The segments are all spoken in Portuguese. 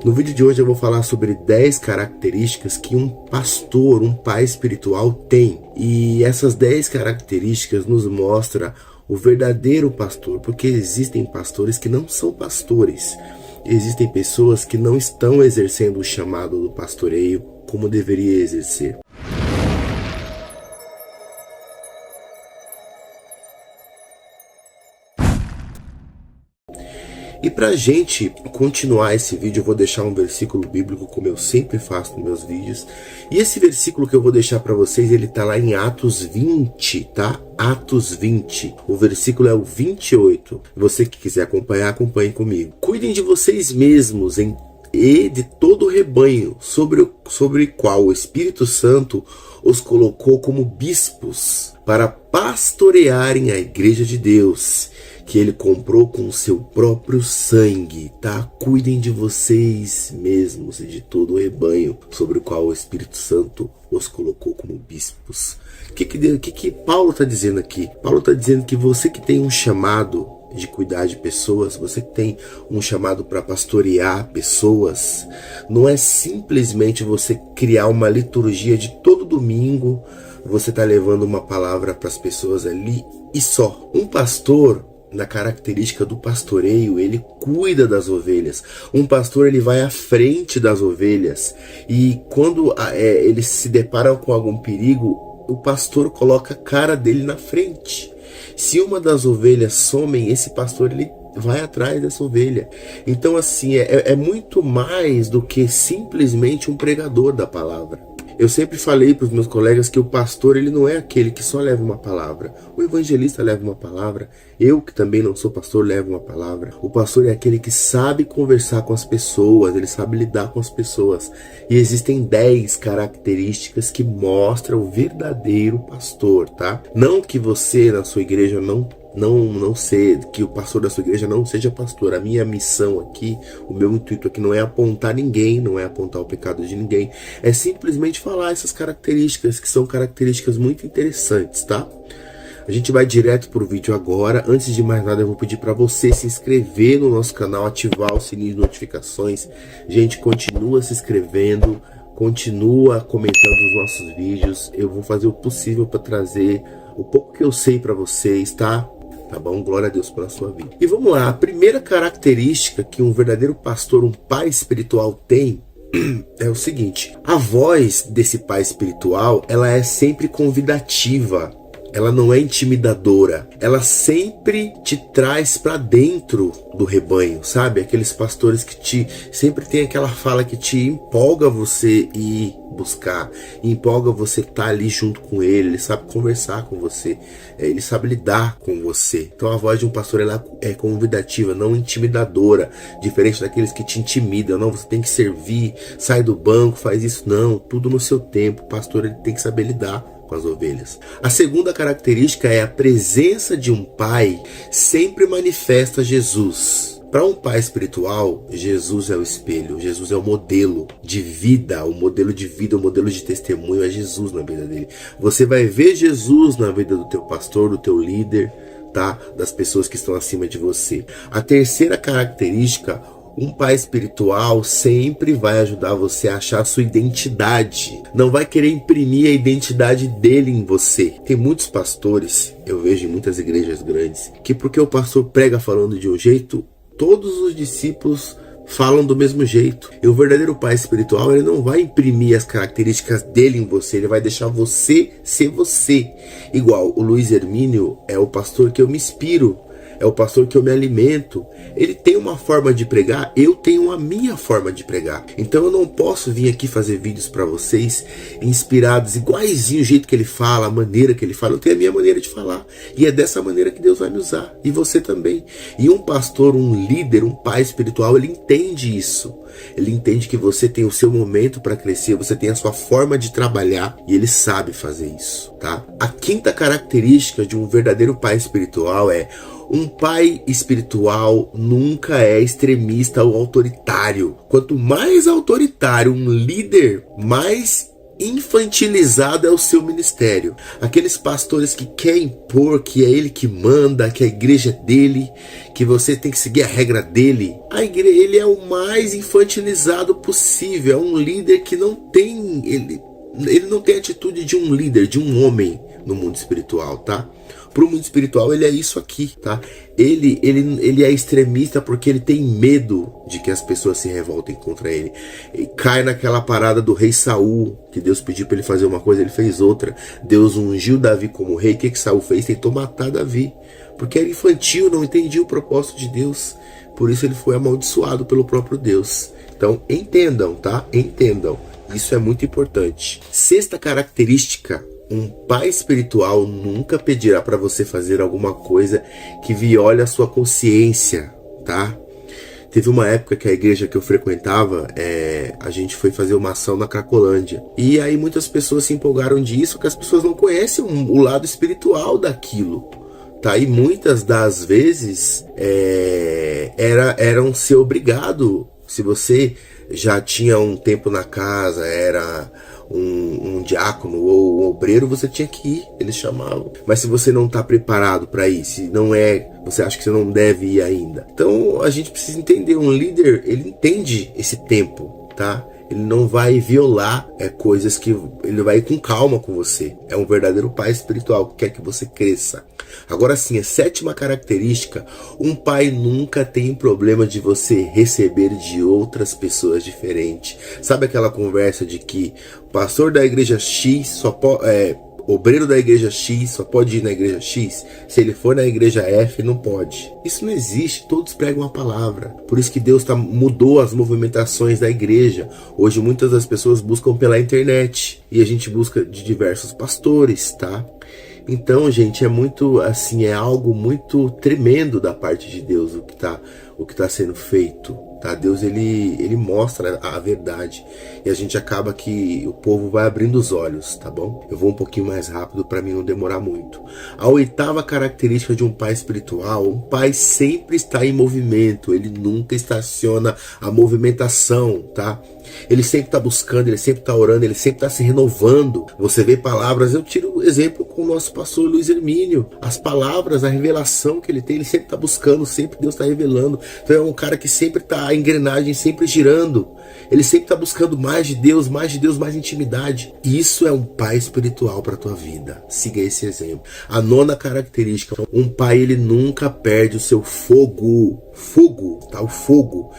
No vídeo de hoje eu vou falar sobre 10 características que um pastor, um pai espiritual tem. E essas 10 características nos mostram o verdadeiro pastor, porque existem pastores que não são pastores. Existem pessoas que não estão exercendo o chamado do pastoreio como deveria exercer. E para a gente continuar esse vídeo, eu vou deixar um versículo bíblico, como eu sempre faço nos meus vídeos. E esse versículo que eu vou deixar para vocês, ele tá lá em Atos 20, tá? Atos 20. O versículo é o 28. Você que quiser acompanhar, acompanhe comigo. Cuidem de vocês mesmos e de todo o rebanho sobre o qual o Espírito Santo os colocou como bispos para pastorearem a igreja de Deus, que ele comprou com o seu próprio sangue, tá? Cuidem de vocês mesmos e de todo o rebanho sobre o qual o Espírito Santo os colocou como bispos. O que Paulo está dizendo aqui? Paulo está dizendo que você que tem um chamado de cuidar de pessoas, você que tem um chamado para pastorear pessoas, não é simplesmente você criar uma liturgia de todo domingo, você tá levando uma palavra para as pessoas ali e só. Um pastor, na característica do pastoreio, ele cuida das ovelhas. Um pastor, ele vai à frente das ovelhas, e quando eles se deparam com algum perigo, o pastor coloca a cara dele na frente. Se uma das ovelhas somem, esse pastor, ele vai atrás dessa ovelha. Então assim, é muito mais do que simplesmente um pregador da palavra. Eu sempre falei para os meus colegas que o pastor, ele não é aquele que só leva uma palavra. O evangelista leva uma palavra. Eu, que também não sou pastor, levo uma palavra. O pastor é aquele que sabe conversar com as pessoas, ele sabe lidar com as pessoas. E existem 10 características que mostram o verdadeiro pastor, tá? Não que você, na sua igreja, não ser, que o pastor da sua igreja não seja pastor. A minha missão aqui, o meu intuito aqui não é apontar ninguém, não é apontar o pecado de ninguém, é simplesmente falar essas características, que são características muito interessantes, tá? A gente vai direto pro vídeo agora. Antes de mais nada, eu vou pedir para você se inscrever no nosso canal, ativar o sininho de notificações. Gente, continua se inscrevendo, continua comentando os nossos vídeos. Eu vou fazer o possível para trazer o pouco que eu sei para vocês, tá? Tá bom? Glória a Deus pela sua vida. E vamos lá, a primeira característica que um verdadeiro pastor, um pai espiritual tem é o seguinte: a voz desse pai espiritual, ela é sempre convidativa. Ela não é intimidadora. Ela sempre te traz para dentro do rebanho, sabe? Aqueles pastores que sempre tem aquela fala que te empolga você ir buscar, empolga você estar ali junto com ele. Ele sabe conversar com você, ele sabe lidar com você. Então a voz de um pastor, ela é convidativa, não intimidadora, diferente daqueles que te intimidam. Não, você tem que servir, sai do banco, faz isso. Não, tudo no seu tempo. O pastor, ele tem que saber lidar com as ovelhas. A segunda característica é a presença de um pai sempre manifesta Jesus. Para um pai espiritual, Jesus é o espelho, Jesus é o modelo de vida, o modelo de testemunho é Jesus na vida dele. Você vai ver Jesus na vida do teu pastor, do teu líder, tá? Das pessoas que estão acima de você. A terceira característica: um pai espiritual sempre vai ajudar você a achar a sua identidade. Não vai querer imprimir a identidade dele em você. Tem muitos pastores, eu vejo em muitas igrejas grandes, que porque o pastor prega falando de um jeito, todos os discípulos falam do mesmo jeito. E o verdadeiro pai espiritual, ele não vai imprimir as características dele em você, ele vai deixar você ser você. Igual o Luiz Hermínio é o pastor que eu me inspiro, é o pastor que eu me alimento. Ele tem uma forma de pregar, eu tenho a minha forma de pregar. Então eu não posso vir aqui fazer vídeos para vocês inspirados iguaizinho o jeito que ele fala, a maneira que ele fala. Eu tenho a minha maneira de falar, e é dessa maneira que Deus vai me usar, e você também. E um pastor, um líder, um pai espiritual, ele entende isso. Ele entende que você tem o seu momento para crescer, você tem a sua forma de trabalhar, e ele sabe fazer isso, tá? A quinta característica de um verdadeiro pai espiritual é: um pai espiritual nunca é extremista ou autoritário. Quanto mais autoritário um líder, mais infantilizado é o seu ministério. Aqueles pastores que querem impor que é ele que manda, que a igreja é dele, que você tem que seguir a regra dele. Ele é o mais infantilizado possível. É um líder que não tem... Ele não tem a atitude de um líder, de um homem no mundo espiritual, tá? Pro mundo espiritual ele é isso aqui, tá? Ele é extremista porque ele tem medo de que as pessoas se revoltem contra ele. E cai naquela parada do rei Saul, que Deus pediu para ele fazer uma coisa, ele fez outra. Deus ungiu Davi como rei. O que Saul fez? Tentou matar Davi, porque era infantil, não entendia o propósito de Deus. Por isso ele foi amaldiçoado pelo próprio Deus. Então entendam, tá? Entendam. Isso é muito importante. Sexta característica: um pai espiritual nunca pedirá para você fazer alguma coisa que viole a sua consciência, tá? Teve uma época que a igreja que eu frequentava, a gente foi fazer uma ação na Cracolândia. E aí muitas pessoas se empolgaram disso, porque as pessoas não conhecem o lado espiritual daquilo, tá? E muitas das vezes eram ser obrigado. Se você já tinha um tempo na casa, era um diácono ou um obreiro, você tinha que ir, eles chamavam. Mas se você não está preparado para ir, se não você acha que você não deve ir ainda. Então a gente precisa entender, um líder, ele entende esse tempo, tá? Ele não vai violar coisas que... Ele vai ir com calma com você. É um verdadeiro pai espiritual que quer que você cresça. Agora sim, a sétima característica: um pai nunca tem problema de você receber de outras pessoas diferentes. Sabe aquela conversa de que o pastor da igreja X só pode... obreiro da igreja X só pode ir na igreja X, se ele for na igreja F não pode. Isso não existe, todos pregam a palavra. Por isso que Deus mudou as movimentações da igreja. Hoje muitas das pessoas buscam pela internet e a gente busca de diversos pastores, tá? Então, gente, é muito assim, é algo muito tremendo da parte de Deus o que tá sendo feito, tá? Deus ele mostra a verdade e a gente acaba que o povo vai abrindo os olhos, tá bom? Eu vou um pouquinho mais rápido para mim não demorar muito. A oitava característica de um pai espiritual: um pai sempre está em movimento, ele nunca estaciona a movimentação, tá? Ele sempre está buscando, ele sempre está orando, ele sempre está se renovando. Você vê palavras, eu tiro o exemplo com o nosso pastor Luiz Hermínio. As palavras, a revelação que ele tem, ele sempre está buscando, sempre Deus está revelando. Então é um cara que sempre está, a engrenagem sempre girando. Ele sempre está buscando mais de Deus, mais intimidade. Isso é um pai espiritual para a tua vida. Siga esse exemplo. A nona característica: um pai, ele nunca perde o seu fogo. Fogo, tá? O fogo.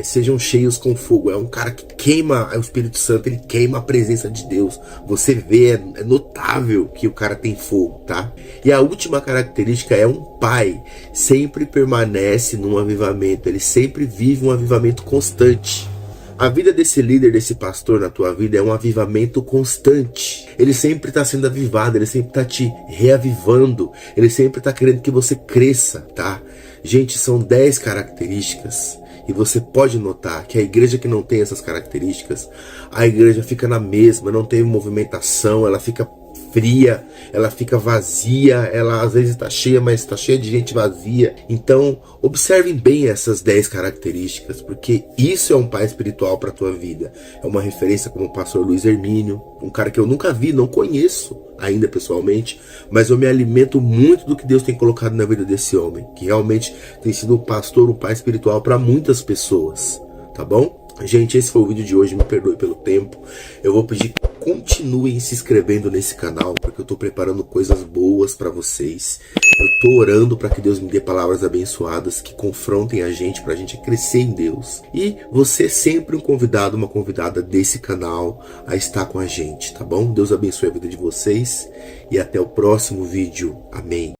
Sejam cheios com fogo. É um cara que queima o Espírito Santo, ele queima a presença de Deus. Você vê, é notável que o cara tem fogo, tá? E a última característica é: um pai sempre permanece num avivamento, ele sempre vive um avivamento constante. A vida desse líder, desse pastor na tua vida é um avivamento constante. Ele sempre está sendo avivado, ele sempre está te reavivando, ele sempre está querendo que você cresça, tá? Gente, são 10 características e você pode notar que a igreja que não tem essas características, a igreja fica na mesma, não tem movimentação, ela fica fria, ela fica vazia, ela às vezes está cheia, mas está cheia de gente vazia. Então, observem bem essas 10 características, porque isso é um pai espiritual para a tua vida. É uma referência como o pastor Luiz Hermínio, um cara que eu nunca vi, não conheço ainda pessoalmente, mas eu me alimento muito do que Deus tem colocado na vida desse homem, que realmente tem sido um pastor, um pai espiritual para muitas pessoas, tá bom? Gente, esse foi o vídeo de hoje, me perdoe pelo tempo. Eu vou pedir que continuem se inscrevendo nesse canal, porque eu tô preparando coisas boas para vocês. Eu tô orando para que Deus me dê palavras abençoadas que confrontem a gente, pra gente crescer em Deus. E você é sempre um convidado, uma convidada desse canal a estar com a gente, tá bom? Deus abençoe a vida de vocês e até o próximo vídeo. Amém.